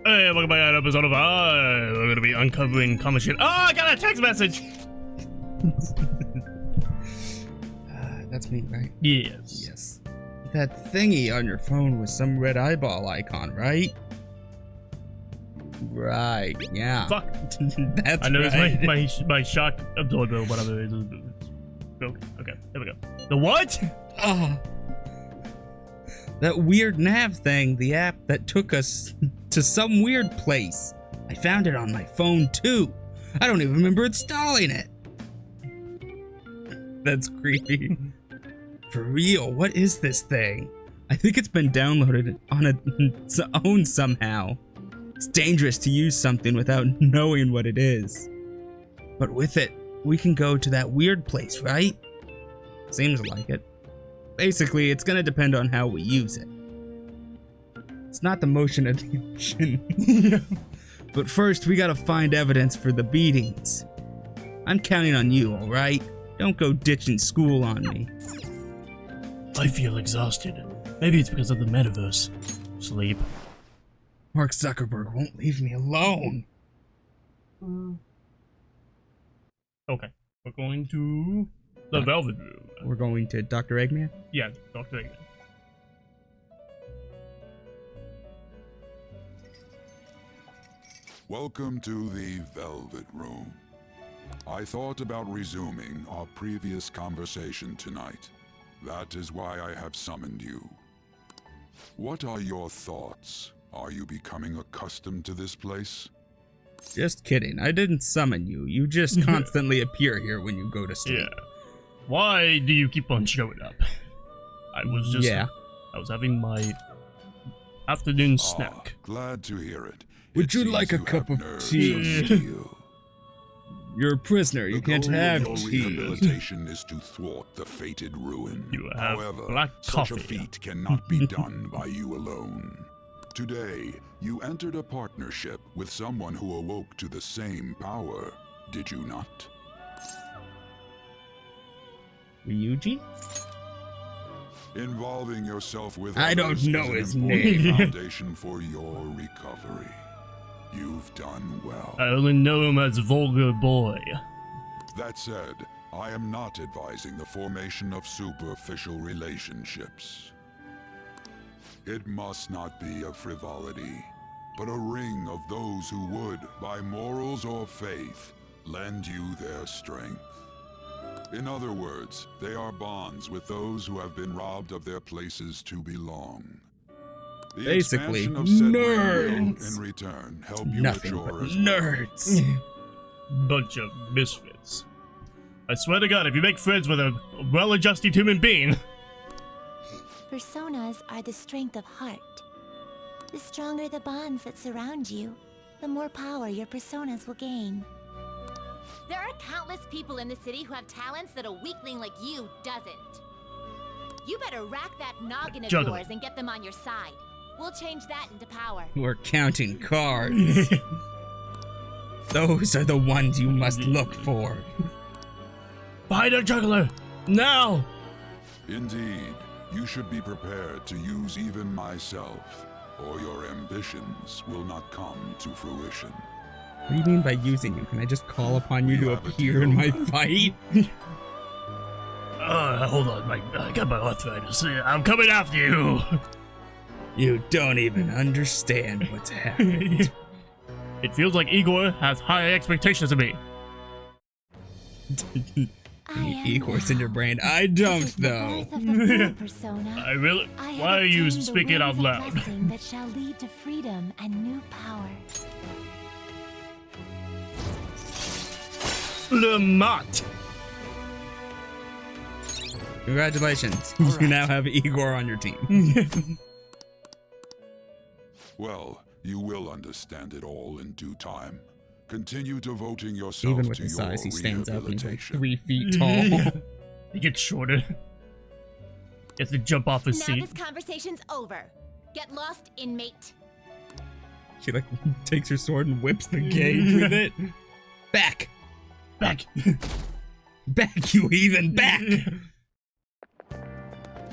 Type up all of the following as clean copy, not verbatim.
Hey, welcome back to episode 5. We're gonna be uncovering common shit. Oh, I got a text message! That's me, right? Yes. Yes. That thingy on your phone with some red eyeball icon, right? Right, yeah. Fuck. That's I know right. my shock absorber, whatever it is. Broke. Okay, there we go. The what? Oh. That weird nav thing, the app that took us to some weird place. I found it on my phone too. I don't even remember installing it. That's creepy. For real, what is this thing? I think it's been downloaded on its own somehow. It's dangerous to use something without knowing what it is. But with it, we can go to that weird place, right? Seems like it. Basically, it's gonna depend on how we use it. It's not the motion of the ocean. But first, we gotta find evidence for the beatings. I'm counting on you, alright? Don't go ditching school on me. I feel exhausted. Maybe it's because of the metaverse. Sleep. Mark Zuckerberg won't leave me alone. Okay. We're going to the Velvet Room. We're going to Dr. Eggman? Yeah, Dr. Eggman. Welcome to the Velvet Room. I thought about resuming our previous conversation tonight. That is why I have summoned you. What are your thoughts? Are you becoming accustomed to this place? Just kidding. I didn't summon you. You just constantly appear here when you go to sleep. Yeah. Why do you keep on showing up? I was having my afternoon snack. Glad to hear it. Would you like a cup of tea? You're a prisoner. You can't have tea. Rehabilitation is to thwart the fated ruin. You have However, black such coffee. a feat cannot be done by you alone. Today, you entered a partnership with someone who awoke to the same power, did you not? Ryuji? Involving yourself with I don't others know is his an important name. foundation for your recovery. You've done well. I only know him as Vulgar Boy. That said, I am not advising the formation of superficial relationships. It must not be a frivolity, but a ring of those who would, by morals or faith, lend you their strength. In other words, they are bonds with those who have been robbed of their places to belong. The Basically, expansion of said ring nerds. will, in return, help you Nothing mature but as well. nerds. Bunch of misfits. I swear to God, if you make friends with a well-adjusted human being. Personas are the strength of heart. The stronger the bonds that surround you, the more power your personas will gain. There are countless people in the city who have talents that a weakling like you doesn't. You better rack that noggin of Juggling. yours and get them on your side. We'll change that into power. We're counting cards. Those are the ones you must look for. Find a juggler! Now! Indeed, you should be prepared to use even myself, or your ambitions will not come to fruition. What do you mean by using you? Can I just call upon you to appear in my fight? Hold on, I got my arthritis. I'm coming after you! You don't even understand what's happened. It feels like Igor has high expectations of me. Igor's in your brain. I don't, though. I really... Why are you speaking out loud? That shall lead to freedom and new power. Lamont! Congratulations. You now have Igor on your team. Well, you will understand it all in due time. Continue devoting yourself Even with to the your size, he stands up and he's like rehabilitation. 3 feet tall. He gets shorter. He has to jump off his Now seat. this conversation's over. Get lost, inmate. She like takes her sword and whips the cage with it. Back! Back! Back, you heathen! Back!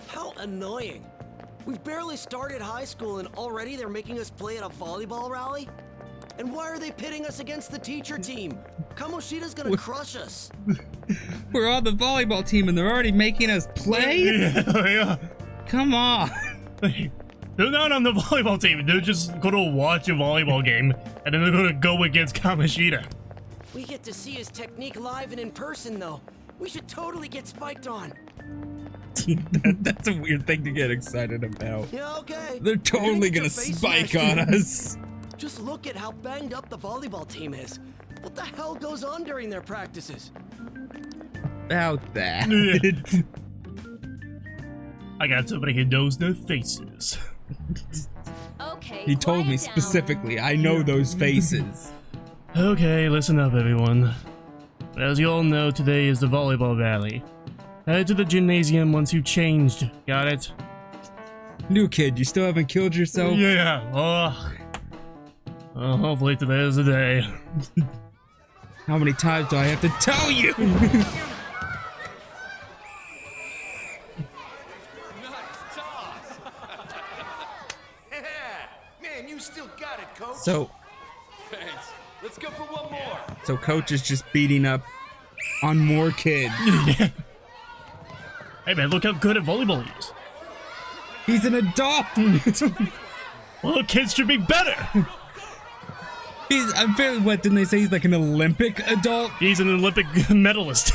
How annoying. We've barely started high school and already they're making us play at a volleyball rally? And why are they pitting us against the teacher team? Kamoshida's gonna crush us. We're on the volleyball team and they're already making us play? Yeah. Come on. They're not on the volleyball team. They're just gonna watch a volleyball game, and then they're gonna go against Kamoshida. We get to see his technique live and in person, though. We should totally get spiked on. That's a weird thing to get excited about. Yeah, okay. They're totally gonna Get your face spike smashed. on us. Just look at how banged up the volleyball team is. What the hell goes on during their practices? About that. Yeah. I got somebody who knows their faces. Okay. He told me quiet down. specifically, I know those faces. Okay, listen up, everyone. As you all know, today is the volleyball rally. Head to the gymnasium once you've changed. Got it? New kid, you still haven't killed yourself? Yeah. Hopefully today is the day. How many times do I have to tell you? Man, you still got it, coach. So, Thanks. Let's go for one more. so coach is just beating up on more kids. Yeah. Hey man, look how good at volleyball he is. He's an adult. Well, kids should be better. I'm feeling, what, didn't they say he's like an Olympic adult? He's an Olympic medalist.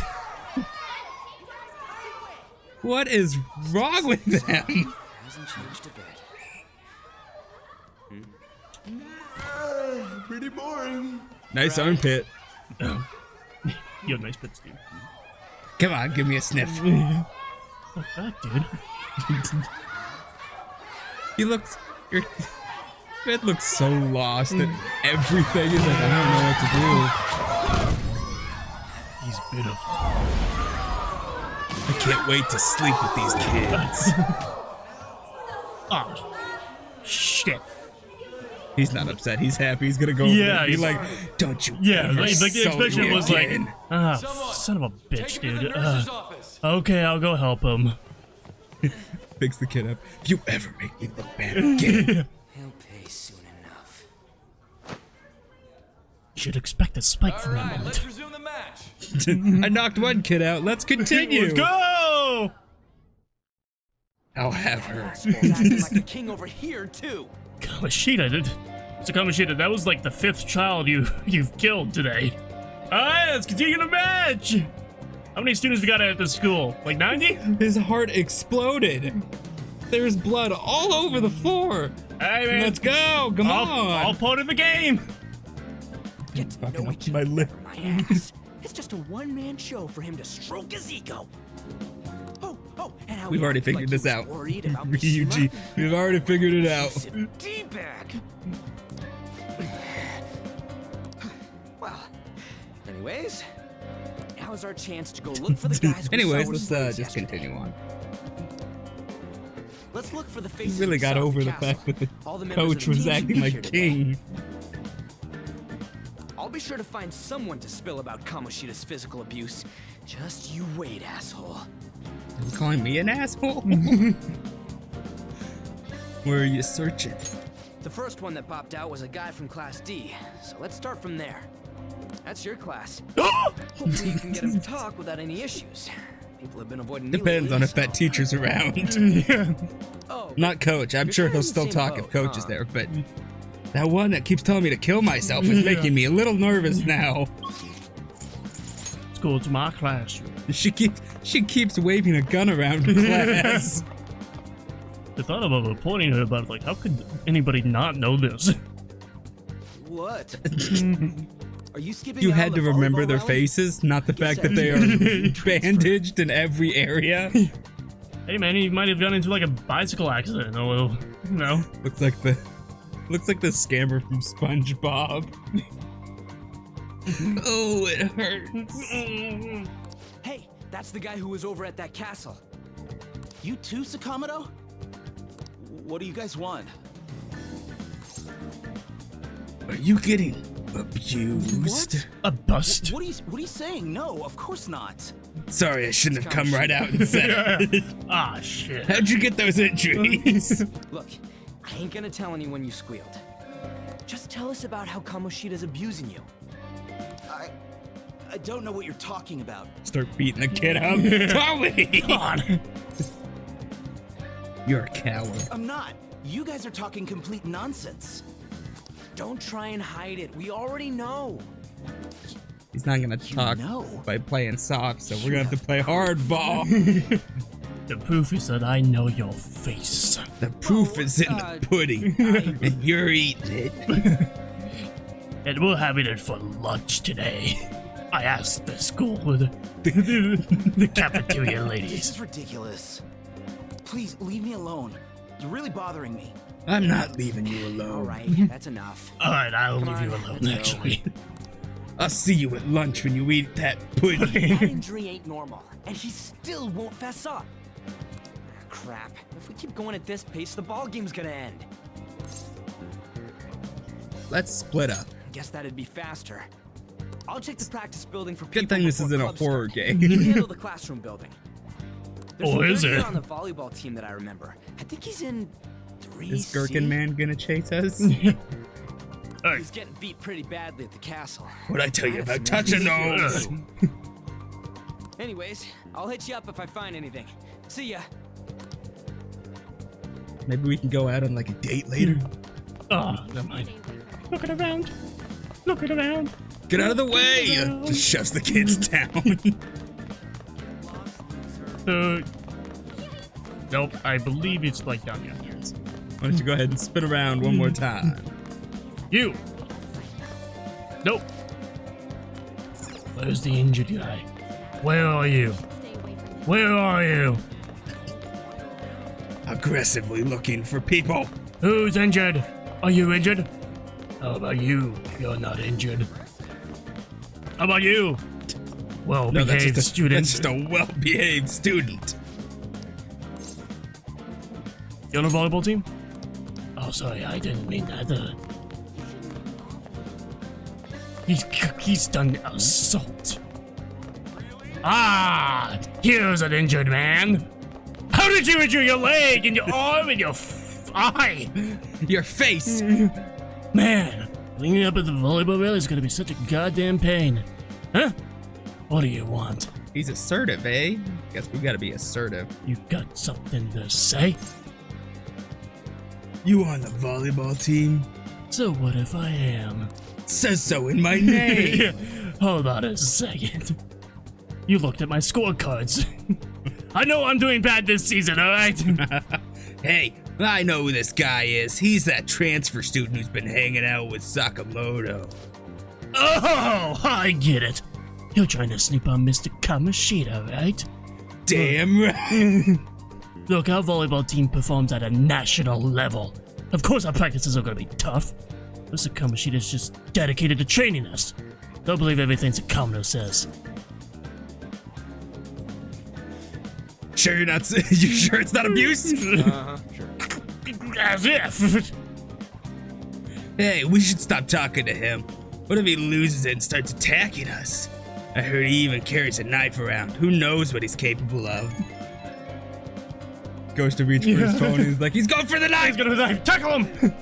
What is wrong with them? Hasn't changed a bit. Pretty boring. Nice armpit. You have nice bits, dude. Come on, give me a sniff. Oh, fuck, dude. He looks, your Fred looks so lost at everything. He's like, I don't know what to do. He's beautiful. I can't wait to sleep with these kids. Oh, shit. He's not upset. He's happy. He's gonna go. Yeah, over there and be he's like, don't you? Yeah, ever like the sully expression me was again." like, ah, Someone, son of a bitch, Take him to dude. the nurse's office. Okay, I'll go help him. Picks the kid up. If you ever make me look bad again. He'll pay soon enough. You should expect a spike from that All right, moment. let's resume the match. I knocked one kid out. Let's continue. Let's go! I'll have her. Acting like a king over here, too. Kamoshida, dude. Mr. Kamoshida, that was like the 5th child you've killed today. Alright, let's continue the match! How many students we got at this school? Like 90? His heart exploded. There's blood all over the floor. Hey man, Let's go. Come on. all part of the game. Get to Fucking know up each my other lip. for my ass. It's just a one-man show for him to stroke his ego. Oh, and how We've he already acted figured like this he was out. worried about Ryuji, Mishima. we've already figured it out. D-bag. Well, anyways, now's our chance to go look for the guys. we Anyways, saw with let's slaves just yesterday. continue on. Let's look for the He faces. really we got saw at over the castle. fact that the All the members of coach the was team should acting be here like today. king. I'll be sure to find someone to spill about Kamoshida's physical abuse. Just you wait, asshole. He's calling me an asshole. Where are you searching? The first one that popped out was a guy from Class D, so let's start from there. That's your class. Hopefully you can get him to talk without any issues. People have been avoiding me Depends lately, on if so- that teacher's around. Yeah. Oh, Not coach. I'm You're sure kinda he'll in the still same talk boat, if coach is huh? there, but that one that keeps telling me to kill myself is making me a little nervous now. Let's go to my classroom. She keeps waving a gun around in class. I thought about reporting her, but like, how could anybody not know this? what? Are you skipping You out had on to the remember volleyball their rally? faces, not the fact that I they are bandaged in every area. Hey man, he might have gone into like a bicycle accident. Oh, you know. Looks like the scammer from SpongeBob. Oh, it hurts. Hey, that's the guy who was over at that castle. You too, Sakamoto? What do you guys want? Are you getting abused? What? A bust. What are you saying? No, of course not. Sorry, I shouldn't have come right out and said it. Ah, shit. How'd you get those injuries? Look, I ain't gonna tell anyone you squealed. Just tell us about how Kamoshida's abusing you. I don't know what you're talking about. Start beating the kid up. Tommy! Come on. You're a coward. I'm not. You guys are talking complete nonsense. Don't try and hide it. We already know. He's not gonna talk know. by playing soft, so we're gonna have to play hardball. The proof is that I know your face. The proof is in the pudding, and you're eating it. And we're having it for lunch today. I asked the school, the cafeteria This ladies. is ridiculous. Please leave me alone. You're really bothering me. I'm not leaving you alone. All right, that's enough. Alright, I'll Come leave you on, alone, let's go. actually. I'll see you at lunch when you eat that pudding. That injury ain't normal, and he still won't fess up. Crap. If we keep going at this pace, the ball game's gonna end. Let's split up. Guess that'd be faster. I'll check the practice building for people Good thing this before isn't a clubs horror start. game. You handle the classroom building. There's Oh, a is third it? kid on the volleyball team that I remember. I think he's in 3C. Is Gherkin Man gonna chase us? He's getting beat pretty badly at the castle. What'd I tell you about That's touching amazing. those? Anyways, I'll hit you up if I find anything. See ya. Maybe we can go out on like a date later. Oh, never mind. Look around. Look around. Get out of the way! Just shoves the kids down. Nope, I believe it's like down here. Why don't you go ahead and spin around one more time? You! Nope. Where's the injured guy? Where are you? Where are you? Aggressively looking for people. Who's injured? Are you injured? How about you? You're not injured. How about you? Well-behaved student. That's just a well-behaved student. You on a volleyball team? Oh, sorry, I didn't mean that. He's done assault. Ah, here's an injured man. How did you injure your leg and your arm and your eye? Your face. Man, cleaning up at the volleyball rally is gonna be such a goddamn pain. Huh? What do you want? He's assertive, eh? Guess we gotta be assertive. You got something to say? You on the volleyball team? So what if I am? Says so in my name. Hold on a second. You looked at my scorecards. I know I'm doing bad this season, alright? Hey, I know who this guy is. He's that transfer student who's been hanging out with Sakamoto. Oh, I get it. You're trying to snoop on Mr. Kamoshida, right? Damn right. Look, our volleyball team performs at a national level. Of course our practices are gonna be tough. Mr. Kamoshida's just dedicated to training us. Don't believe everything Sakamano says. Sure you're not. You sure it's not abuse? Sure. As if. Hey, we should stop talking to him. What if he loses it and starts attacking us? I heard he even carries a knife around. Who knows what he's capable of? Goes to reach for his phone and he's like, he's going for the knife! He's gonna knife. Tackle him!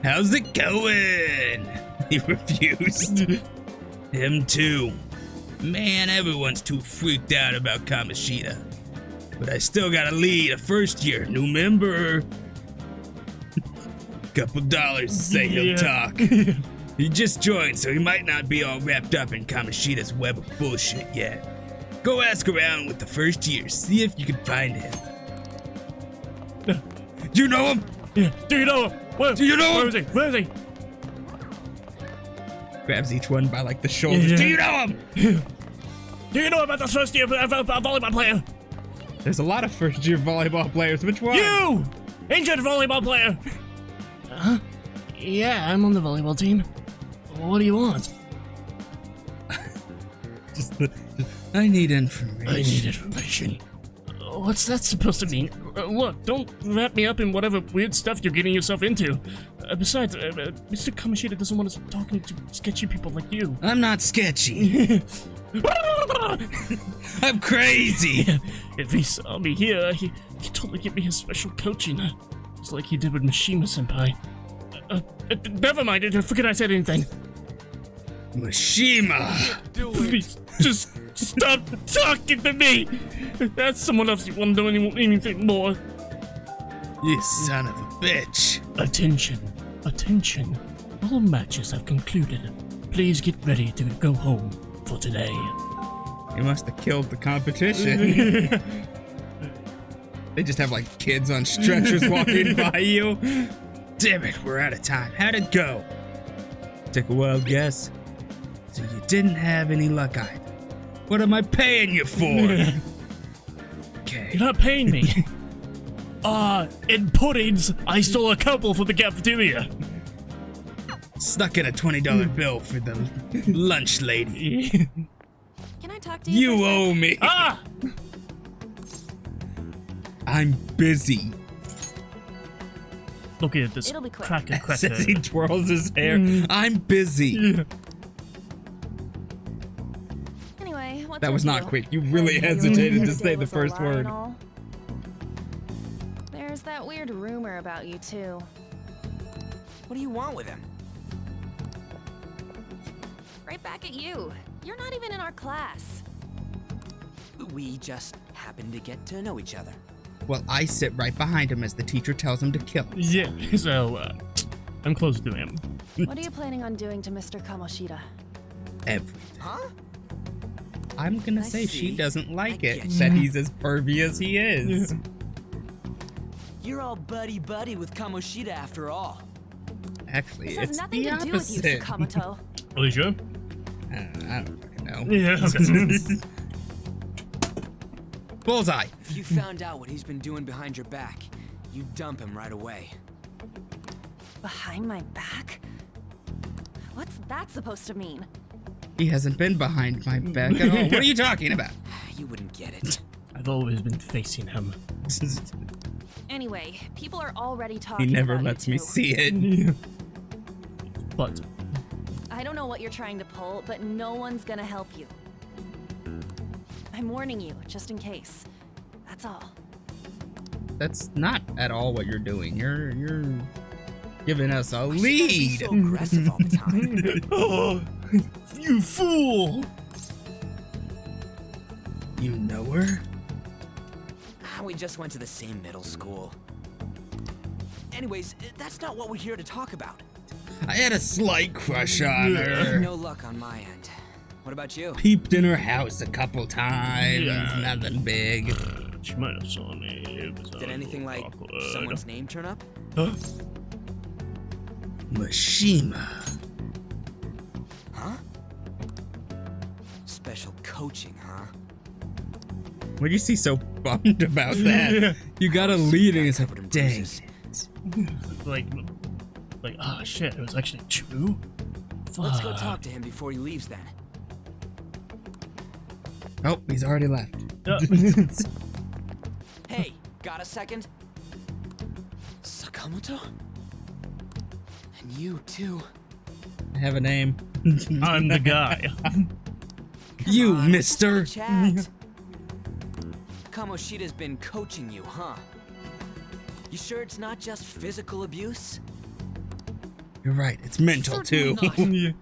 How's it going? He refused. Him too. Man, everyone's too freaked out about Kamoshida. But I still got a lead, a first year new member. Couple dollars to say he'll talk. He just joined, so he might not be all wrapped up in Kamoshida's web of bullshit yet. Go ask around with the first year, see if you can find him. You know him? Yeah. Do you know him? Where, Do you know where him? is he? Where is he? Grabs each one by like the shoulders. Yeah. Do you know him? Do you know about the first year volleyball player? There's a lot of first year volleyball players. Which one? You! Injured volleyball player! Huh? Yeah, I'm on the volleyball team. What do you want? I need information. I need information. What's that supposed to mean? Look, don't wrap me up in whatever weird stuff you're getting yourself into. Besides, Mr. Kamoshida doesn't want us talking to sketchy people like you. I'm not sketchy. I'm crazy. If he saw me here, he totally give me his special coaching. Just like he did with Mishima-senpai. Never mind, forget I said anything. Mishima. Please, just stop talking to me! That's someone else you want to do anything more. You son of a bitch. Attention, attention. All matches have concluded. Please get ready to go home for today. You must have killed the competition. They just have like kids on stretchers walking by you. Damn it, we're out of time. How'd it go? Take a wild guess. So you didn't have any luck either. What am I paying you for? Okay. You're not paying me. In puddings, I stole a couple from the cafeteria. Stuck in a $20 bill for the lunch lady. Can I talk to you? You owe me. Ah! I'm busy. Look at this It'll be quick. cracker. Says he twirls his hair. I'm busy. Anyway, what's That your was not deal? quick. You really hesitated to Today say the was a first lie and word. all. There's that weird rumor about you too. What do you want with him? Right back at you. You're not even in our class. We just happen to get to know each other. Well, I sit right behind him as the teacher tells him to kill him. Yeah, so, I'm close to him. What are you planning on doing to Mr. Kamoshida? Everything. Huh? I'm gonna I say she see. doesn't like I it, get that you. he's as pervy as he is. You're all buddy-buddy with Kamoshida after all. Actually, This has it's nothing the to do with you, opposite. Sakamoto. Are you sure? I don't fucking know. Yeah, okay. Bullseye. If you found out what he's been doing behind your back, you'd dump him right away. Behind my back? What's that supposed to mean? He hasn't been behind my back at all. What are you talking about? You wouldn't get it. I've always been facing him. Anyway, people are already He talking never about lets you me too. see it. But I don't know what you're trying to pull, but no one's gonna help you. I'm warning you, just in case. That's all. That's not at all what you're doing. You're giving us a Why should I be lead. so aggressive all the time. oh, you fool! You know her? We just went to the same middle school. Anyways, that's not what we're here to talk about. I had a slight crush on her. No luck on my end. What about you? Peeped in her house a couple times. Yeah. Nothing big. She might have saw me. It was Did anything like awkward. someone's name turn up? Huh? Mishima. Huh? Special coaching, huh? What do you see so bummed about that? You got a lead and it's like, dang. like, ah, shit, it was actually true? Let's go Fuck. talk to him before he leaves then. Oh, he's already left. Hey, got a second? Sakamoto? And you too. I have a name. I'm the guy. You, Come on, mister. let's chat. Kamoshida's been coaching you, huh? You sure it's not just physical abuse? You're right, it's mental too. Certainly not.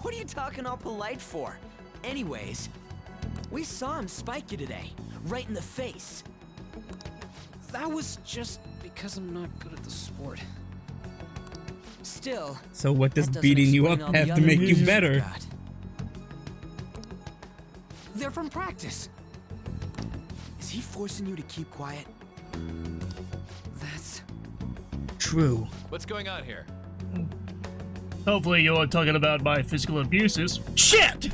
What are you talking all polite for? Anyways, we saw him spike you today, right in the face. That was just because I'm not good at the sport. Still, So what does that doesn't beating you explain up all the have to other make you moves you've better? got. They're from practice. Is he forcing you to keep quiet? That's... True. What's going on here? Hopefully you're talking about my physical abuses. Shit!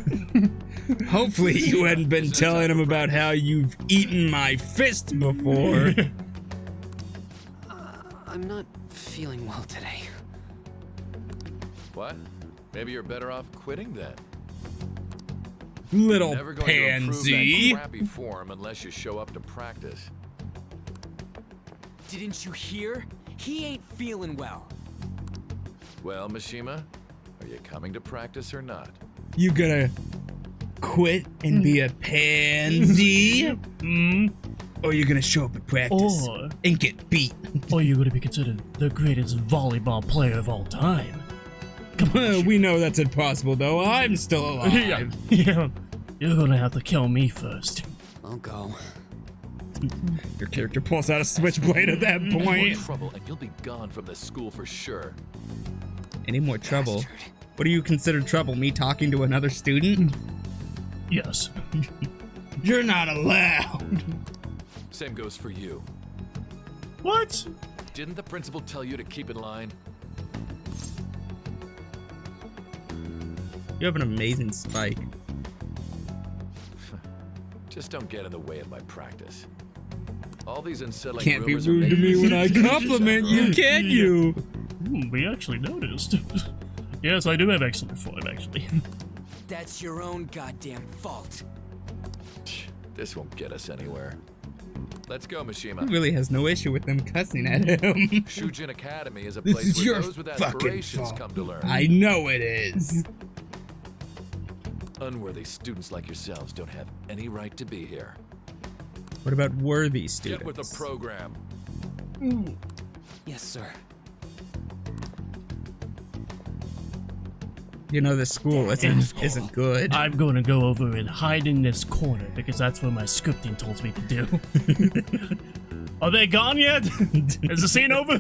Hopefully you hadn't been telling him about how you've eaten my fist before. I'm not feeling well today. What? Maybe you're better off quitting then. Little Never going to improve that pansy. crappy form unless you show up to practice. Didn't you hear? He ain't feeling well. Well, Mishima, are you coming to practice or not? You gonna quit and be a pansy? Or you gonna show up at practice Or- and get beat? Or you're gonna be considered the greatest volleyball player of all time. We know that's impossible, though. I'm still alive. Yeah. You're gonna have to kill me first. I'll go. Your character pulls out a switchblade at that More point. trouble, and you'll be gone from this school for sure. Any more trouble? Bastard. What do you consider trouble? Me talking to another student? Yes. You're not allowed. Same goes for you. What? Didn't the principal tell you to keep in line? You have an amazing spike. Just don't get in the way of my practice. All these unsettling Can't be rumors are rude to making me when I decisions compliment after you, all. can you? We actually noticed. Yes, I do have excellent form, actually. That's your own goddamn fault. This won't get us anywhere. Let's go, He Mishima. really has no issue with them cussing at him. Shujin Academy is a This place is where your those with fucking aspirations fault. come to learn. I know it is. Unworthy students like yourselves don't have any right to be here. What about worthy Get students? with the program. Yes, sir. You know, the school isn't good. I'm gonna go over and hide in this corner because that's what my scripting tells me to do. Are they gone yet? Is the scene over?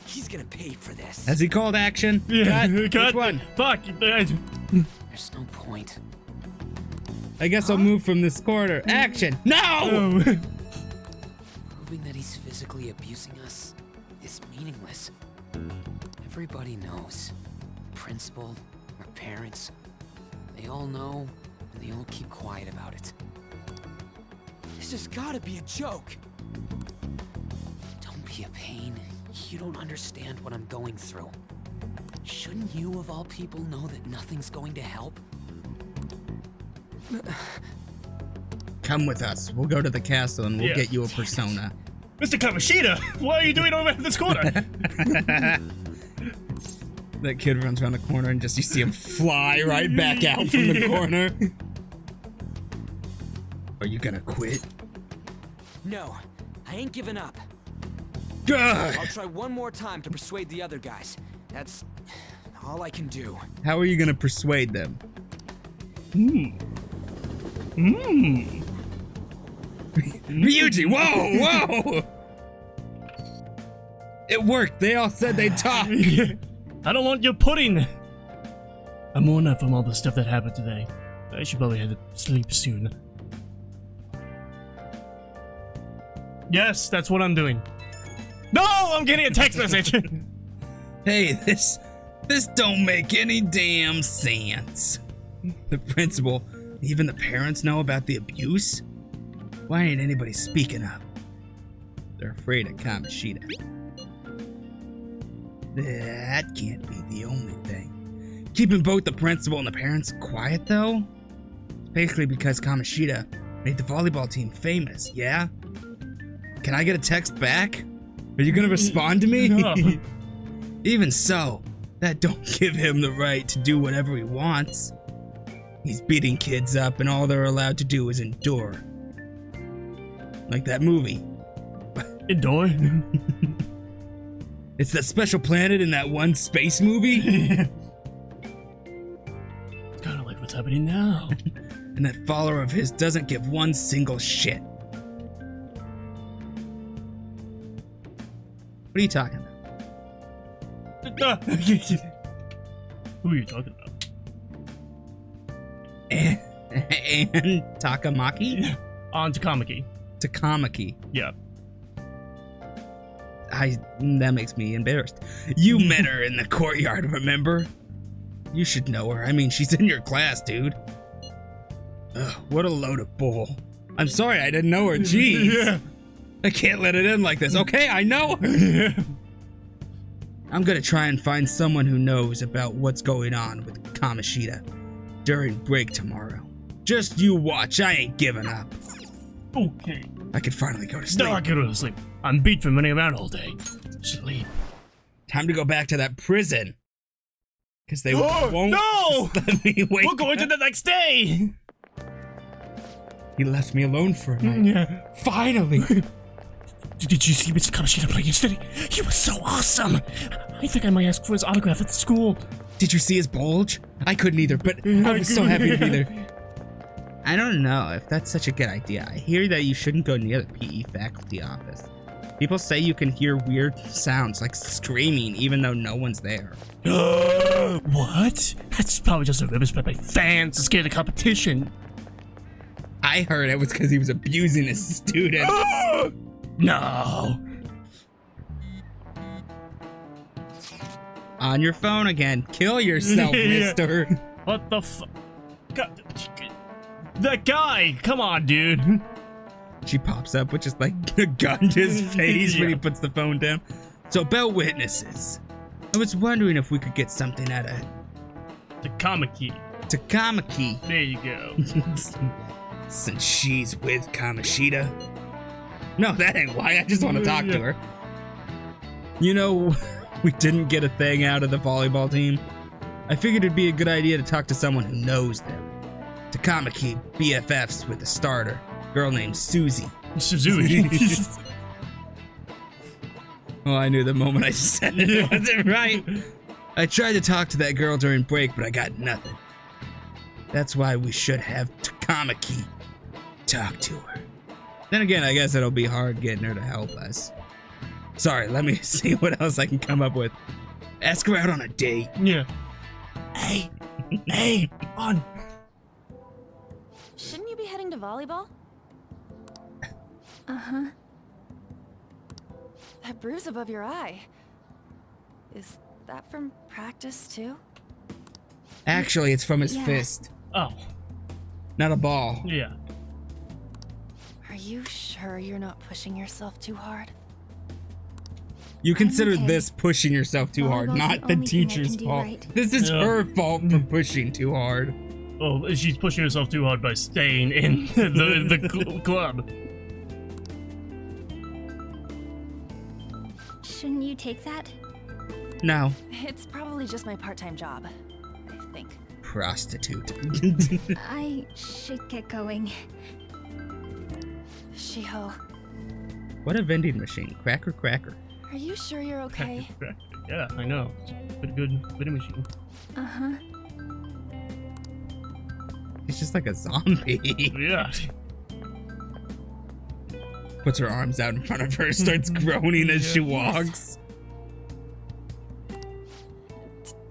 He's gonna pay for this. Has he called action? Cut. Which one? Fuck. There's no point. I guess I'll move from this corner. Action! No! Proving that he's physically abusing us is meaningless. Everybody knows. The principal, our parents, they all know, and they all keep quiet about it. This has gotta be a joke. Don't be a pain. You don't understand what I'm going through. Shouldn't you, of all people, know that nothing's going to help? Come with us. We'll go to the castle and we'll Yeah. get you a persona. Mr. Kamishita, what are you doing over in this corner? That kid runs around the corner and just you see him fly right back out from the corner. Are you gonna quit? No, I ain't giving up. Ugh. I'll try one more time to persuade the other guys. That's all I can do. How are you gonna persuade them? Ryuji, whoa! It worked. They all said they'd talk. I don't want your pudding. I'm worn out from all the stuff that happened today. I should probably head to sleep soon. Yes, that's what I'm doing. No, I'm getting a text message. Hey, this don't make any damn sense. The principal, even the parents know about the abuse? Why ain't anybody speaking up? They're afraid of Kamishita. That can't be the only thing. Keeping both the principal and the parents quiet, though? Basically because Kamishita made the volleyball team famous, yeah? Can I get a text back? Are you gonna respond to me? No. Even so, that don't give him the right to do whatever he wants. He's beating kids up and all they're allowed to do is endure. Like that movie. Endure? It's that special planet in that one space movie. Kind of like what's happening now. And that follower of his doesn't give one single shit. What are you talking about? Who are you talking about? And Takamaki? On to Kamiki. Takamaki. Yeah. That makes me embarrassed. You met her in the courtyard, remember? You should know her. I mean, she's in your class, dude. Ugh, what a load of bull. I'm sorry I didn't know her. Jeez. Yeah. I can't let it end like this. Okay, I know her. I'm gonna try and find someone who knows about what's going on with Kamishita during break tomorrow. Just you watch. I ain't giving up. Okay. I could finally go to No, sleep. I can go to sleep. I'm beat from running around all day. Sleep. Time to go back to that prison. Because they won't No! let me wake We're going to up. the next day! He left me alone for a night. Yeah. Finally. Did you see Mr. Kamishita play yesterday? He was so awesome! I think I might ask for his autograph at the school. Did you see his bulge? I couldn't either, but I was so happy to be there. I don't know if that's such a good idea. I hear that you shouldn't go near the PE faculty office. People say you can hear weird sounds like screaming even though no one's there. What? That's probably just a rumor spread by fans to scare the competition. I heard it was because he was abusing his students. No. On your phone again. Kill yourself, Yeah. mister. What the fuck? That guy! Come on, dude. She pops up with just like a gun to his face when he Yeah. puts the phone down. So about witnesses. I was wondering if we could get something out of Takamaki. Takamaki. There you go. Since she's with Kamishita. No, that ain't why. I just want to talk to her. You know, we didn't get a thing out of the volleyball team. I figured it'd be a good idea to talk to someone who knows them. Takamaki BFFs with a starter, girl named Susie. Suzuki. Oh, I knew the moment I said it wasn't right. I tried to talk to that girl during break, but I got nothing. That's why we should have Takamaki talk to her. Then again, I guess it'll be hard getting her to help us. Sorry, let me see what else I can come up with. Ask her out on a date. Yeah. Hey, on. Shouldn't you be heading to volleyball? Uh-huh. That bruise above your eye. Is that from practice too? Actually, it's from his Yeah. fist, Oh, not a ball. yeah. Are you sure you're not pushing yourself too hard? You consider okay. this pushing yourself too hard, Volleyball's not the the only thing I teacher's can do fault. right. This is Yeah. her fault for pushing too hard. Oh, she's pushing herself too hard by staying in the club. Shouldn't you take that? No, It's probably just my part-time job, I think. prostitute. I should get going. Shiho, What a vending machine. Cracker, cracker. are you sure you're okay? Yeah, I know. It's a pretty good vending machine. Uh-huh. It's just like a zombie. Yeah. Puts her arms out in front of her, starts groaning as she Yes. walks.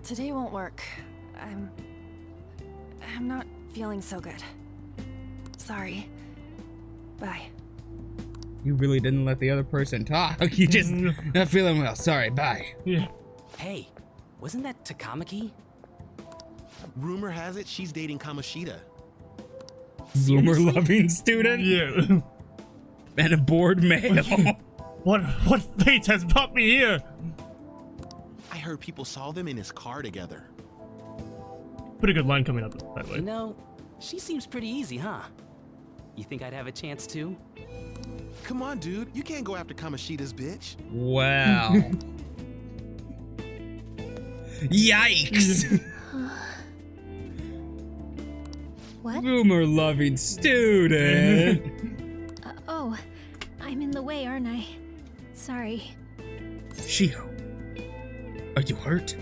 Today won't work. I'm not feeling so good. Sorry. Bye. You really didn't let the other person talk. You just not feeling well. Sorry, bye. Yeah. Hey, wasn't that Takamaki? Rumor has it she's dating Kamishita. Zoomer loving student Yeah. and a bored male. What fate has brought me here? I heard people saw them in his car together. Pretty good line coming up, by the way. You know, she seems pretty easy, huh? You think I'd have a chance too? Come on, dude. You can't go after Kamishita's bitch. Wow. Yikes. What? Zoomer loving student. Oh, I'm in the way, aren't I? Sorry. Shiho, are you hurt?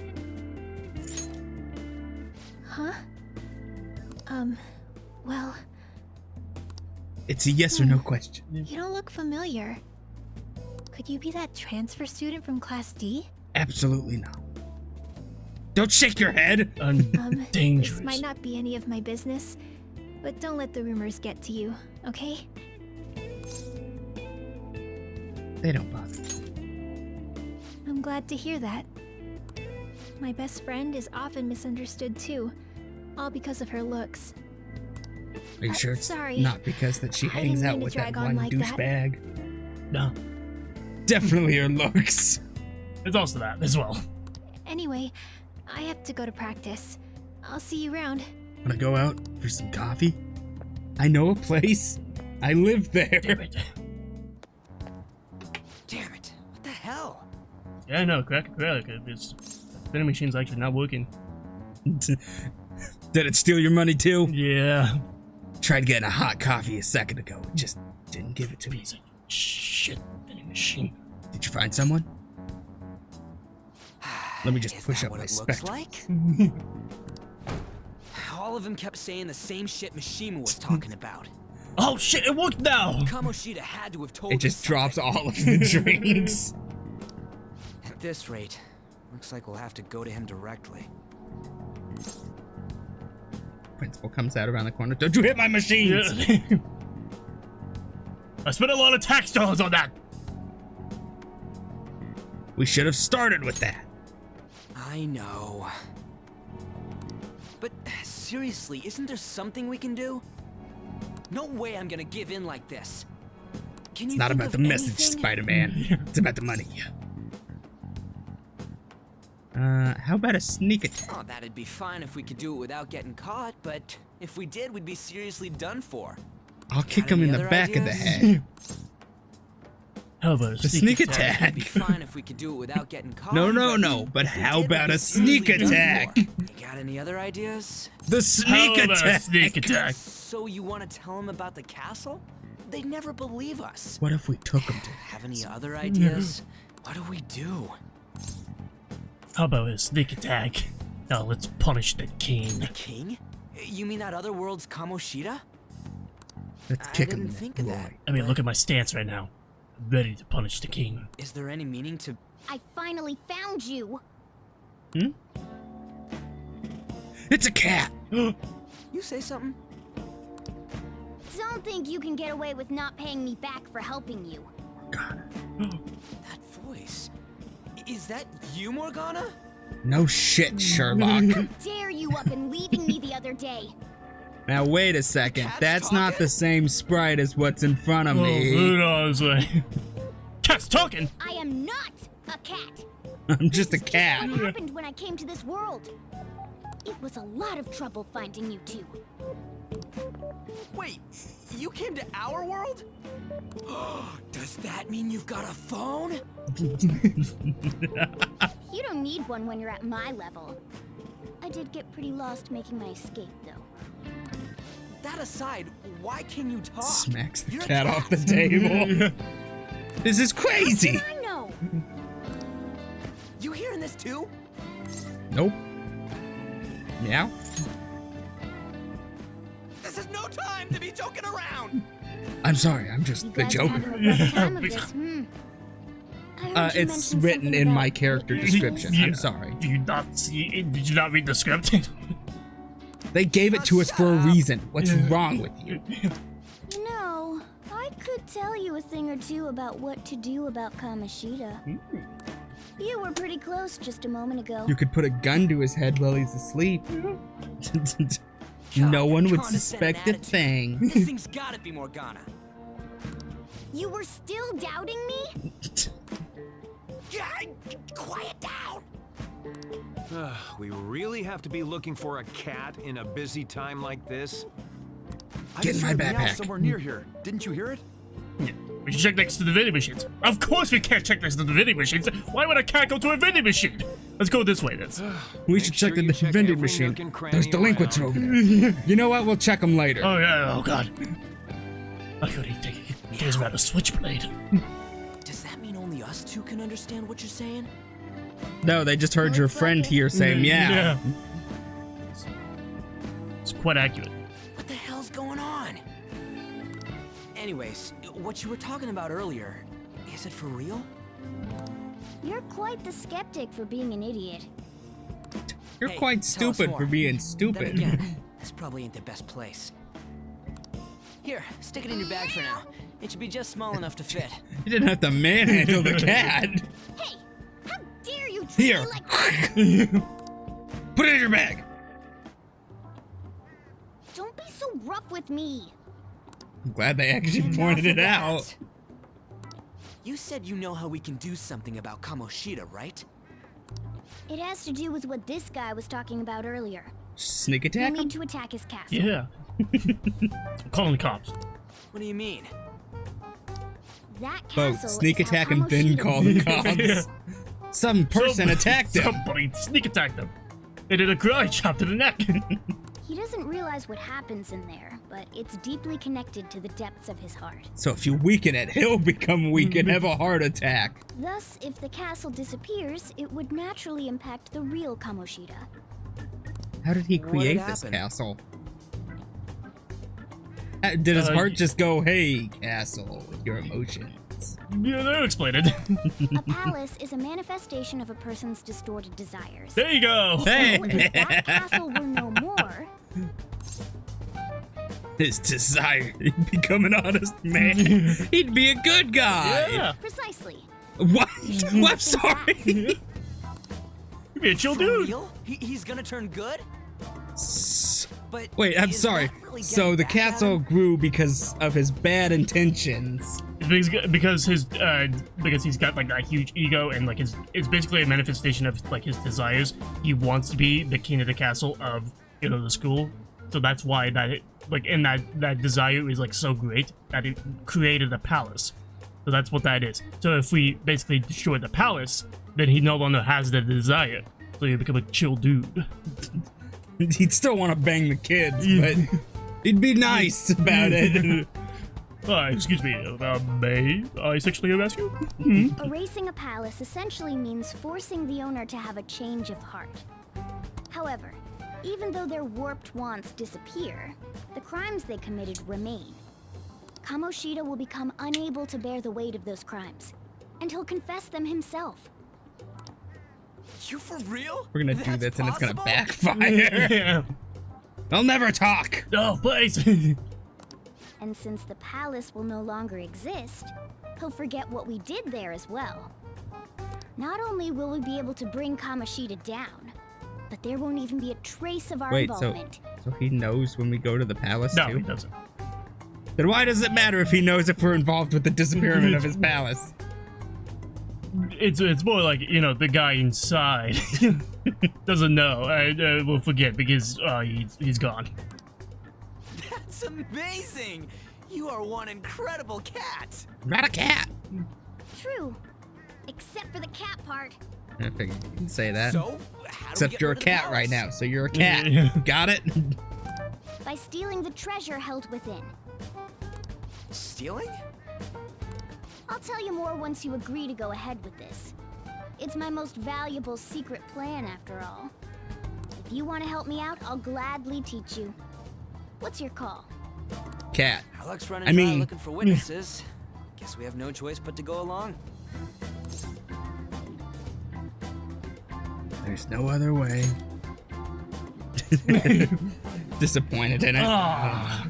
Huh? Well, It's a yes or no question. you don't look familiar. Could you be that transfer student from Class D? Absolutely not. Don't shake your head. Dangerous. This might not be any of my business, but don't let the rumors get to you, okay? They don't bother me. I'm glad to hear that. My best friend is often misunderstood too, all because of her looks. Are you sure it's sorry. not because that she I hangs didn't out mean to with that drag on one like that. douchebag? No. Definitely her looks. It's also that as well. Anyway, I have to go to practice. I'll see you around. Wanna go out for some coffee? I know a place. I live there. Damn it. hell? Yeah, I know. Crack. This vending machine's actually not working. Did it steal your money too? Yeah. Tried getting a hot coffee a second ago. It just didn't give it to me. Piece of shit vending machine. Did you find someone? Let me just Is push that up what my it looks spectacles. like? All of them kept saying the same shit Mishima was talking about. Oh shit! It worked now. Kamoshida had to have told It us just drops something. all of the drinks. At this rate, looks like we'll have to go to him directly. Principal comes out around the corner. Don't you hit my machines! Yeah. I spent a lot of tax dollars on that. We should have started with that. I know. But seriously, isn't there something we can do? No way I'm gonna give in like this. Can It's you not think about the of message, anything? Spider-Man. It's about the money. How about a sneak attack? Oh, that'd be fine if we could do it without getting caught, but if we did, we'd be seriously done for. I'll kick Got him in any the other back of the ideas? head. How about a The sneak It'd attack. be fine if we could do it without getting caught. No. But if we how did, we'd about be a sneak seriously done attack? for. You got any other ideas? The sneak How about a attack. sneak attack? So you want to tell them about the castle? They'd never believe us. What if we took him to? Have any other ideas? What do we do? How about a sneak attack? Now let's punish the king. The king? You mean that other world's Kamoshida? Let's I kick him didn't in the think of that. groin. I mean, look at my stance right now. I'm ready to punish the king. Is there any meaning to... I finally found you. It's a cat. You say something? Don't think you can get away with not paying me back for helping you. That voice. Is that you, Morgana? No shit, Sherlock. Dare you up and leaving me the other day. Now wait a second. cat's That's not talking? the same sprite as what's in front of Oh, me. who knows? Cat's talking. I am not a cat. I'm just a This is cat. what happened when I came to this world. It was a lot of trouble finding you two. Wait, you came to our world? Does that mean you've got a phone? You don't need one when you're at my level. I did get pretty lost making my escape, though. That aside, why can you talk? Smacks the You're a cat off the table. This is crazy. I know. You hearing this too? Nope. Meow. This is no time to be joking around. I'm sorry. I'm just You the guys Joker. having a rough time of this, I heard you It's mention written something in about my character witness. description. I'm sorry. Do you not see? Did you not read the script? They gave it to us for a reason. What's wrong with you? You know, I could tell you a thing or two about what to do about Kamoshida. You were pretty close just a moment ago. You could put a gun to his head while he's asleep. No one would suspect a thing. This thing's gotta be Morgana. You were still doubting me? Yeah, quiet down. We really have to be looking for a cat in a busy time like this? Get in my backpack. Somewhere near here. Didn't you hear it? We should check next to the vending machines. Of course we can't check next to the vending machines. Why would a cat go to a vending machine? Let's go this way, then. We should check sure the you check vending every machine. nook and cranny There's delinquents around. over there. You know what? We'll check them later. Oh, yeah. Oh, God. I could take his around a switchblade. Does that mean only us two can understand what you're saying? No, they just heard your Looks like friend it. here say meow. Yeah. It's quite accurate. What the hell's going on? Anyways, what you were talking about earlier, is it for real? You're quite the skeptic for being an idiot. You're Hey, quite tell us stupid more. for being Then stupid. again, this probably ain't the best place. Here, stick it in your bag for now. It should be just small enough to fit. You didn't have to manhandle the cat. Hey, how dare you treat Here. me like this? Put it in your bag. Don't be so rough with me. I'm glad they actually Enough pointed of it that. out. You said you know how we can do something about Kamoshida, right? It has to do with what this guy was talking about earlier. Sneak You attack him? need to attack his castle. Yeah. I'm calling the cops. What do you mean? That Vote, castle sneak is how attack and then Kamoshida call the was- cops. Yeah. Some person attacked him. Somebody sneak attacked them. They did a karate chop to the neck. He doesn't realize what happens in there, but it's deeply connected to the depths of his heart. So if you weaken it, he'll become weak and have a heart attack. Thus, if the castle disappears, it would naturally impact the real Kamoshida. How did he What create had this happened? castle? Did his heart just go, hey, castle, with your emotions? Yeah, they'll explain it. A palace is a manifestation of a person's distorted desires. There you go. Hey! So if that castle were no more, His desire, he'd become an honest man. He'd be a good guy. Yeah. precisely. What? What? Sorry. You be a chill For dude. real? He's gonna turn good? But Wait, I'm is sorry. that really So getting the back at castle him? grew because of his bad intentions. Because he's got like that huge ego and like it's basically a manifestation of like his desires. He wants to be the king of the castle of the school. So that's why that desire is like so great that it created a palace. So that's what that is. So if we basically destroy the palace, then he no longer has the desire. So you become a chill dude. He'd still want to bang the kids, but he'd be nice about it. Excuse me, may I sexually harass you? Hmm? Erasing a palace essentially means forcing the owner to have a change of heart. However, even though their warped wants disappear, the crimes they committed remain. Kamoshida will become unable to bear the weight of those crimes, and he'll confess them himself. You for real? We're gonna do That's this and it's gonna possible? backfire. Yeah. I'll never talk. No, please. And since the palace will no longer exist, he'll forget what we did there as well. Not only will we be able to bring Kamoshida down, but there won't even be a trace of our Wait, so involvement. he knows when we go to the palace No, too? he doesn't. Then why does it matter if he knows if we're involved with the disappearance of his palace? It's more like the guy inside doesn't know. Will forget because he's gone. That's amazing! You are one incredible cat! Not a cat. True. Except for the cat part. I figured you can say that. So, how do we Except get you're a rid of the cat right palace? now, so you're a cat. Yeah. Got it? By stealing the treasure held within. Stealing? I'll tell you more once you agree to go ahead with this. It's my most valuable secret plan, after all. If you want to help me out, I'll gladly teach you. What's your call? Cat. Alex running I dry mean- looking for witnesses. Guess we have no choice but to go along. There's no other way. Disappointed in it. Ah,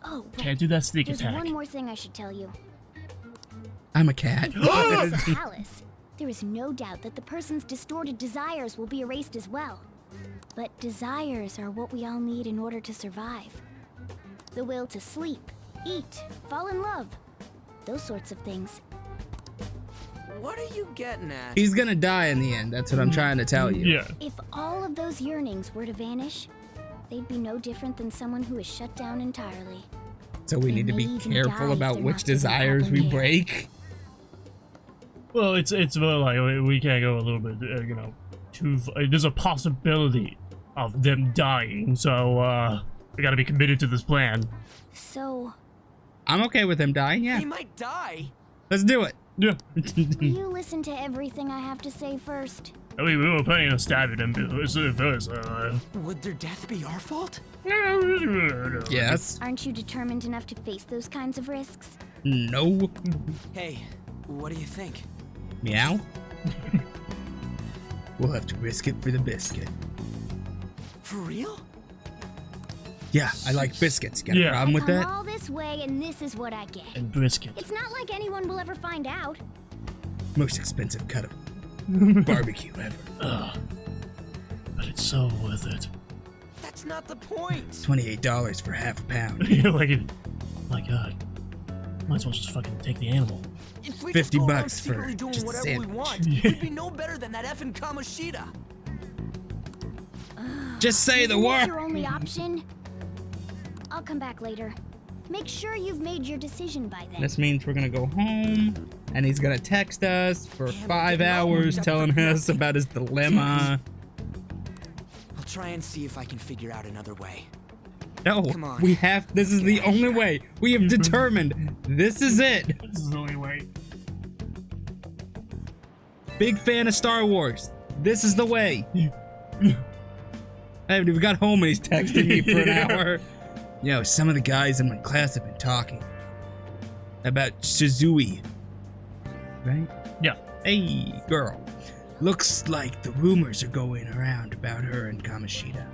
Oh, right. can't do that sneak There's attack. one more thing I should tell you. I'm a cat. As a palace, there is no doubt that the person's distorted desires will be erased as well. But desires are what we all need in order to survive. The will to sleep, eat, fall in love. Those sorts of things. What are you getting at? He's gonna die in the end. That's what I'm trying to tell you. Yeah. If all of those yearnings were to vanish, they'd be no different than someone who is shut down entirely. So we They need to may be even careful die if about they're which not given desires proper we care. break. Well, it's more like we can't go a little bit, too. There's a possibility of them dying, so we gotta be committed to this plan. So, I'm okay with him dying, yeah. He might die. Let's do it. Yeah. will you listen to everything I have to say first? I mean, we were planning on stabbing him first. Would their death be our fault? Yes. Aren't you determined enough to face those kinds of risks? No. Hey, what do you think? Meow. We'll have to risk it for the biscuit. For real? Yeah, I like biscuits. Got a Yeah. problem with Come that? all this way and this is what I get. And brisket. It's not like anyone will ever find out. Most expensive cut of barbecue ever. Ugh. But it's so worth it. That's not the point. $28 for half a pound. Like it. My God. Might as well just fucking take the animal. If we 50 just go around bucks for secretly doing just a whatever we sandwich. want, we'd be no better than that effing Kamoshida. Just say the Isn't this word. your only option? I'll come back later. Make sure you've made your decision by then. This means we're gonna go home, and he's gonna text us for 5 hours telling us about his dilemma. I'll try and see if I can figure out another way. No, Come on. we have. This is the only way. We have determined this is it. This is the only way. Big fan of Star Wars. This is the way. I haven't even got home and he's texting me for an hour. You know, some of the guys in my class have been talking about Suzui. Right? Yeah. Hey, girl. Looks like the rumors are going around about her and Kamoshida.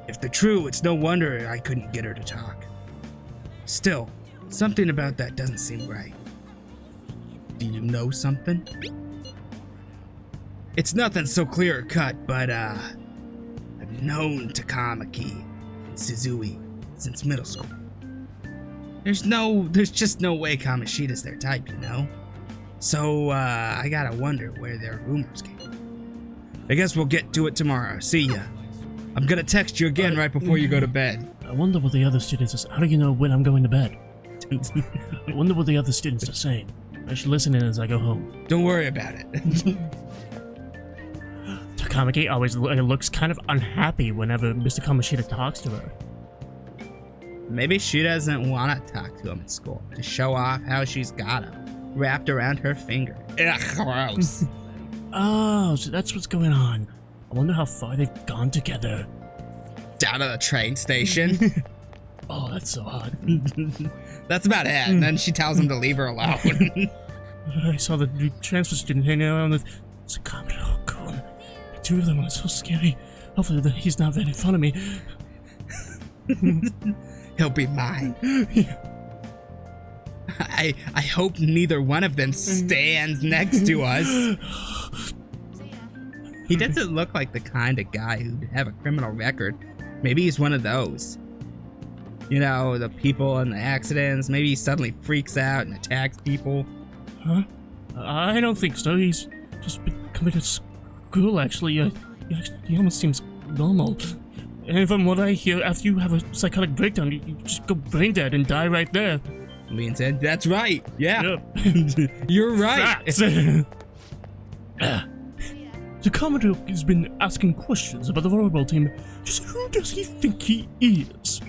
If they're true, it's no wonder I couldn't get her to talk. Still, something about that doesn't seem right. Do you know something? It's nothing so clear-cut, but, I've known Takamaki and Suzui since middle school. There's just no way Kamoshida's their type, you know? So, I gotta wonder where their rumors came from. I guess we'll get to it tomorrow. See ya. I'm gonna text you again right before you go to bed. I wonder what the other students are. How do you know when I'm going to bed? I wonder what the other students are saying. I should listen in as I go home. Don't worry about it. Takamaki always looks kind of unhappy whenever Mr. Kamoshida talks to her. Maybe she doesn't want to talk to him at school to show off how she's got him wrapped around her finger. Ugh, gross. Oh, so that's what's going on. I wonder how far they've gone together. Down to the train station. Oh, that's so odd. That's about it. And then she tells him to leave her alone. I saw the transfer student hanging around with Sakami. Oh, God. The two of them are so scary. Hopefully he's not right in front of me. He'll be mine. I hope neither one of them stands next to us. He doesn't look like the kind of guy who'd have a criminal record. Maybe he's one of those. You know, the people in the accidents. Maybe he suddenly freaks out and attacks people. Huh? I don't think so. He's just been coming to school, actually. He almost seems normal. And from what I hear, after you have a psychotic breakdown, you just go brain dead and die right there. Lean said, that's right. Yeah. Yep. You're right. The Commodore has been asking questions about the volleyball team. Just who does he think he is?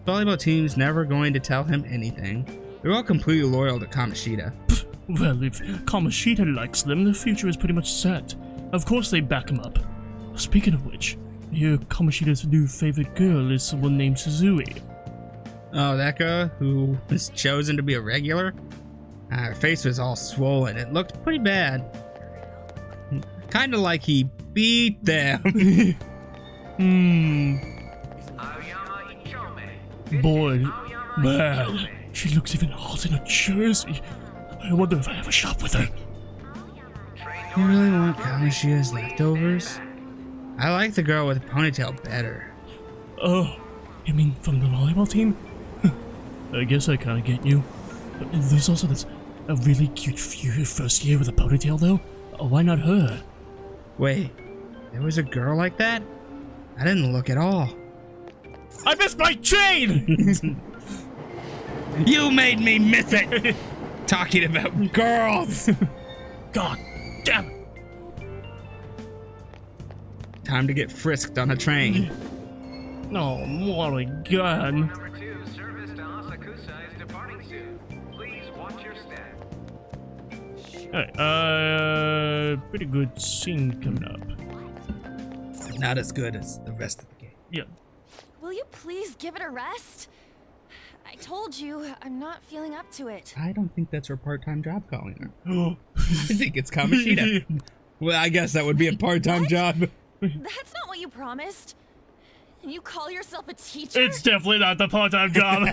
Volleyball team's never going to tell him anything. They're all completely loyal to Kamoshida. Well, if Kamoshida likes them, the future is pretty much set. Of course they back him up. Speaking of which, I hear Kamoshida's new favorite girl is someone named Suzui. Oh, that girl who was chosen to be a regular? Her face was all swollen. It looked pretty bad. Kind of like he beat them. Boy, man, she looks even hot in a jersey. I wonder if I have a shop with her. You really want Kamoshida's leftovers? I like the girl with the ponytail better. Oh, you mean from the volleyball team? I guess I kinda get you. But there's also this a really cute first year with a ponytail though. Why not her? Wait, there was a girl like that? I didn't look at all. I missed my train! You made me miss it! Talking about girls! God damn it! Time to get frisked on a train. No, what again? Number 2, service to Asakusa is departing soon. Please watch your step. Alright, pretty good scene coming up. Not as good as the rest of the game. Yeah. Will you please give it a rest? I told you, I'm not feeling up to it. I don't think that's her part-time job calling her. I think it's Kamoshida. Well, I guess that would be a part-time job. That's not what you promised. And you call yourself a teacher? It's definitely not the part-time job.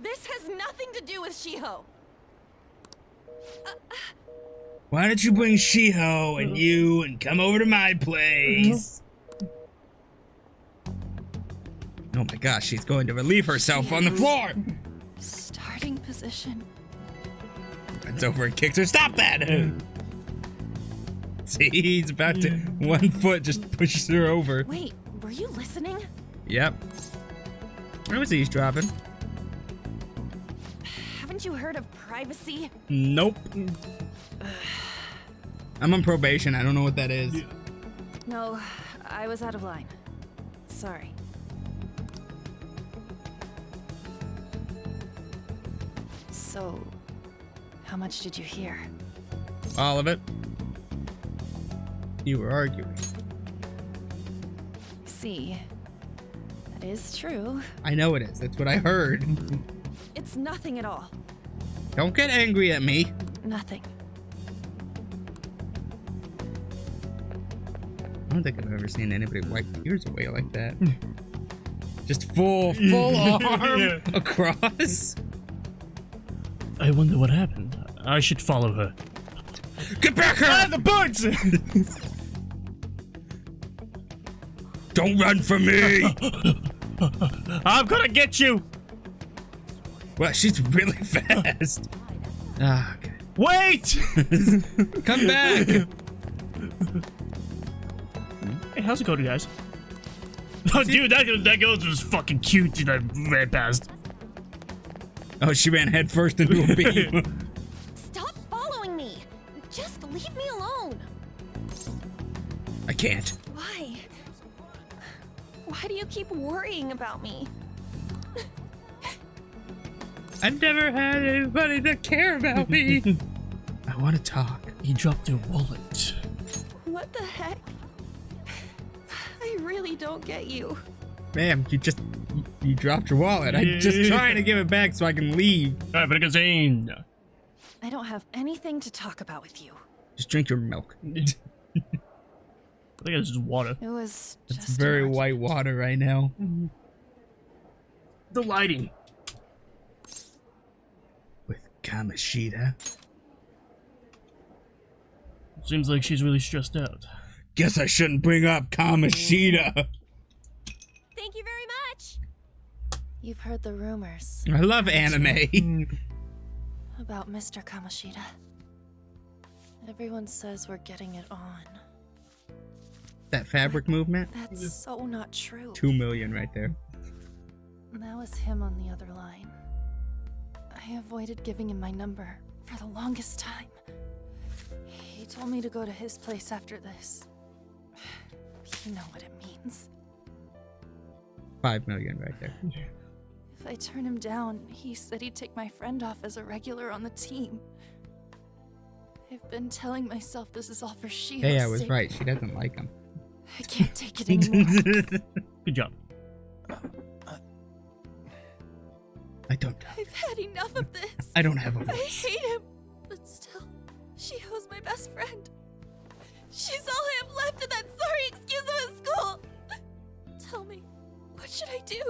This has nothing to do with Shiho. Why don't you bring Shiho and you and come over to my place? Oh my gosh, she's going to relieve herself on the floor. Starting position. Runs over and kicks her. Stop that! See, he's about to. 1 foot just pushes her over. Wait, were you listening? Yep. I was eavesdropping. Haven't you heard of privacy? Nope. I'm on probation. I don't know what that is. No, I was out of line. Sorry. So, how much did you hear? All of it. You were arguing. See, that is true. I know it is. That's what I heard. It's nothing at all. Don't get angry at me. Nothing. I don't think I've ever seen anybody wipe tears away like that. Just full arm across. I wonder what happened. I should follow her. Get back here! Ah, the birds! Don't run from me! I'm gonna get you! Well, she's really fast. Ah, okay. Wait! Come back! Hey, how's it going, guys? Oh, dude, that girl was fucking cute that ran past. Oh, she ran headfirst into a beam. Stop following me! Just leave me alone! I can't. Why? Why do you keep worrying about me? I've never had anybody to care about me. I want to talk. He dropped your wallet. What the heck? I really don't get you. Ma'am, you dropped your wallet. I'm just trying to give it back so I can leave. Alright, but again. I don't have anything to talk about with you. Just drink your milk. I think it's just water. It was It's just very an white water right now. The lighting. With Kamoshida. Seems like she's really stressed out. Guess I shouldn't bring up Kamoshida. Thank you very much. You've heard the rumors I love anime. about Mr. Kamoshida. Everyone says we're getting it on. That fabric movement? That's so not true. 2 million right there. That was him on the other line. I avoided giving him my number for the longest time. He told me to go to his place after this. You know what it means. 5 million right there. If I turn him down, he said he'd take my friend off as a regular on the team. I've been telling myself this is all for Shio's Hey, I was sake. right. She doesn't like him. I can't take it anymore. Good job. I don't. I've had enough of this. I don't have a I voice. hate him. But still, Shio's my best friend. She's all I have left in that sorry excuse of a school. Tell me, what should I do?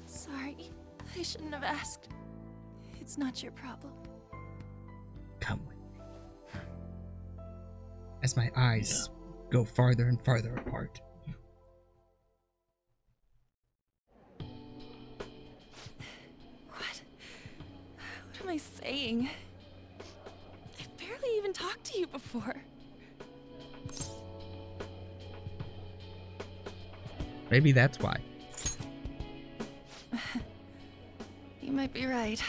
Sorry, I shouldn't have asked. It's not your problem. Come with me. As my eyes go farther and farther apart. What am I saying? I've barely even talked to you before. Maybe that's why. You might be right.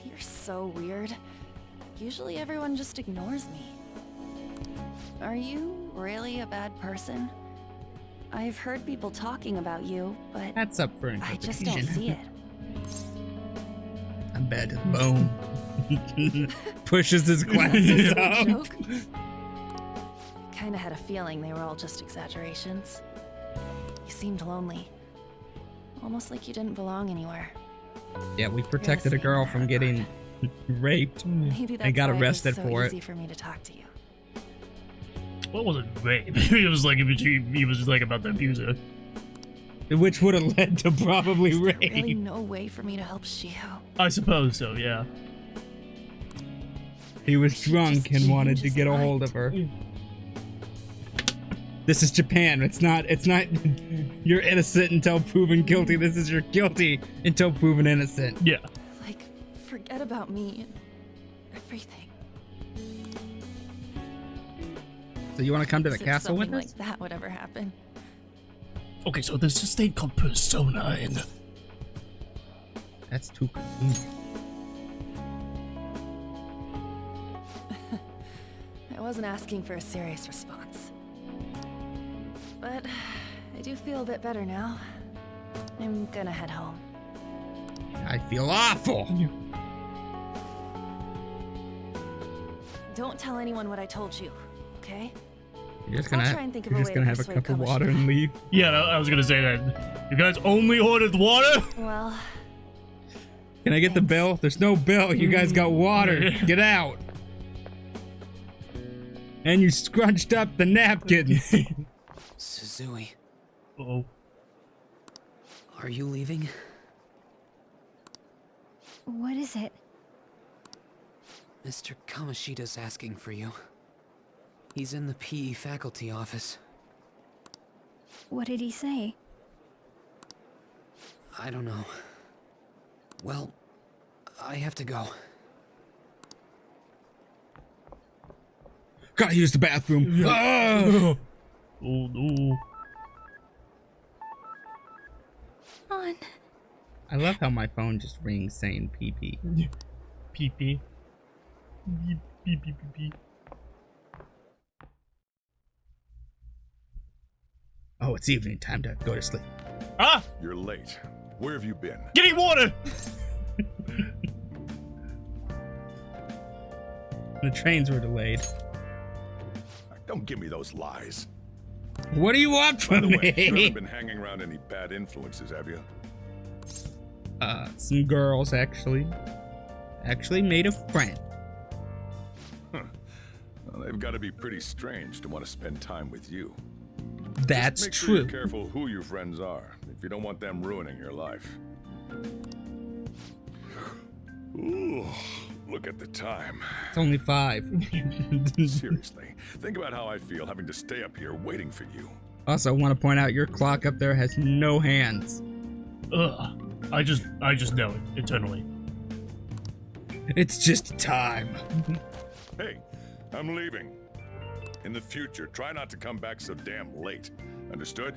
You're so weird. Usually everyone just ignores me. Are you really a bad person? I've heard people talking about you, but That's up for I interpretation. just don't see it. I'm bad to the bone. Pushes his glasses up. Joke? Kinda had a feeling they were all just exaggerations. You seemed lonely. Almost like you didn't belong anywhere. Yeah, we protected a girl from getting raped Maybe that's and got why arrested it was so for easy it. for me to talk to you. What was it? Rape? It was like he was like about to abuse her. Which would have led to probably rape. Really no way for me to help Shio. I suppose so, yeah. He was drunk and wanted to get a hold of her. This is Japan. It's not you're innocent until proven guilty. This is you're guilty until proven innocent. Yeah. Like, forget about me and everything. So you want to come to the As if castle with something us? like that would ever happen. Okay, so there's this thing called Persona, and That's too convenient. I wasn't asking for a serious response. But I do feel a bit better now. I'm gonna head home. I feel awful. Don't tell anyone what I told you, okay? You're just I'll gonna, try and think of you're a just way gonna to have a persuade cup of Kamoshida. water and leave. yeah, I was gonna say that. You guys only ordered water? Well, Can I get the bill? There's no bill. You guys got water. Get out. And you scrunched up the napkins. Suzui, Uh-oh. are you leaving? What is it? Mr. Kamoshida's asking for you. He's in the PE faculty office. What did he say? I don't know. Well, I have to go. Gotta use the bathroom. Ah! Oh no. On. I love how my phone just rings saying PP. Pee pee. Beep, beep, beep, beep, beep. Oh, it's evening. Time to go to sleep. Ah! You're late. Where have you been? Getting water! The trains were delayed. Don't give me those lies. What do you want By from the way, you me? haven't been hanging around any bad influences, have you? Some girls actually made a friend. Well, they've got to be pretty strange to want to spend time with you. That's Make sure true. you're careful who your friends are, if you don't want them ruining your life. Ooh, look at the time. It's only 5. Seriously, think about how I feel having to stay up here waiting for you. Also, want to point out your clock up there has no hands. Ugh. I just know it eternally. It's just time. Hey, I'm leaving. In the future, try not to come back so damn late. Understood?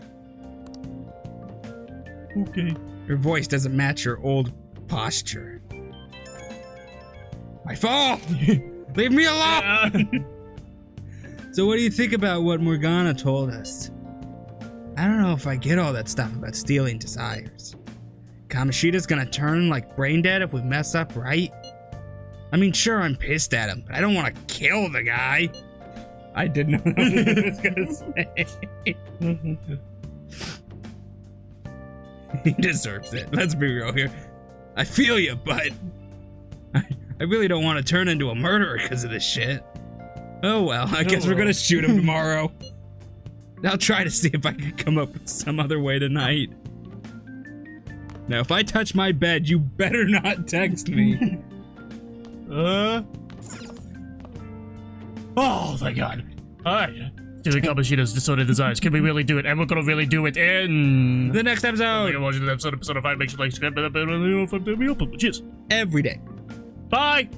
Okay. Your voice doesn't match your old posture. My fault! Leave me alone! So what do you think about what Morgana told us? I don't know if I get all that stuff about stealing desires. Kamoshida's gonna turn like brain dead if we mess up, right? I mean, sure, I'm pissed at him, but I don't want to kill the guy. I didn't know what I was gonna say. He deserves it. Let's be real here. I feel you, but I really don't want to turn into a murderer because of this shit. Oh well, I guess we're gonna shoot him tomorrow. I'll try to see if I can come up with some other way tonight. Now, if I touch my bed, you better not text me. Oh, thank God. Alright. Stealing Kamoshida's disordered desires. Can we really do it? And we're gonna really do it in The next episode. Like, watching the episode of Persona 5. Make sure to like, subscribe, cheers. Every day. Bye!